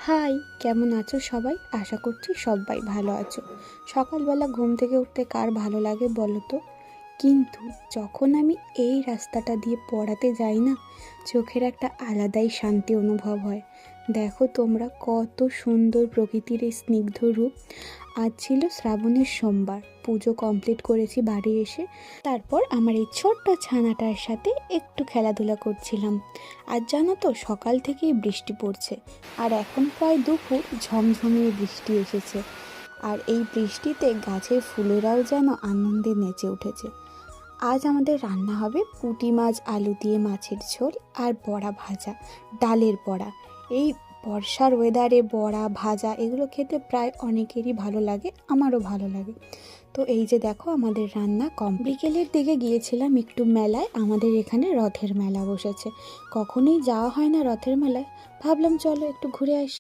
High, কেমন আছো সবাই? আশা করছি সবাই ভালো আছো। সকালবেলা ঘুম থেকে উঠতে কার ভালো লাগে বলো তো? কিন্তু যখন আমি এই রাস্তাটা দিয়ে পড়াতে যাই না, চোখের একটা আলাদাই শান্তি অনুভব হয়। দেখো তোমরা, কত সুন্দর প্রকৃতির এই স্নিগ্ধ রূপ। আজ ছিল শ্রাবণের সোমবার, পুজো কমপ্লিট করেছি বাড়ি এসে। তারপর আমার এই ছোট্ট ছানাটার সাথে একটু খেলাধুলা করছিলাম। আজ জানো তো, সকাল থেকেই বৃষ্টি পড়ছে, আর এখন প্রায় দুপুর, ঝমঝমিয়ে বৃষ্টি এসেছে। আর এই বৃষ্টিতে গাছের ফুলেরাও যেন আনন্দে নেচে উঠেছে। আজ আমাদের রান্না হবে পুঁটি মাছ আলু দিয়ে মাছের ঝোল আর বড়া ভাজা, ডালের বড়া। এই বর্ষার ওয়েদারে বড়া ভাজা এগুলো খেতে প্রায় অনেকেরই ভালো লাগে, আমারও ভালো লাগে। তো এই যে দেখো, আমাদের রান্না কম। বিকেলের দিকে গিয়েছিলাম একটু মেলায়, আমাদের এখানে রথের মেলা বসেছে। কখনোই যাওয়া হয় না রথের মেলায়, ভাবলাম চলো একটু ঘুরে আসি।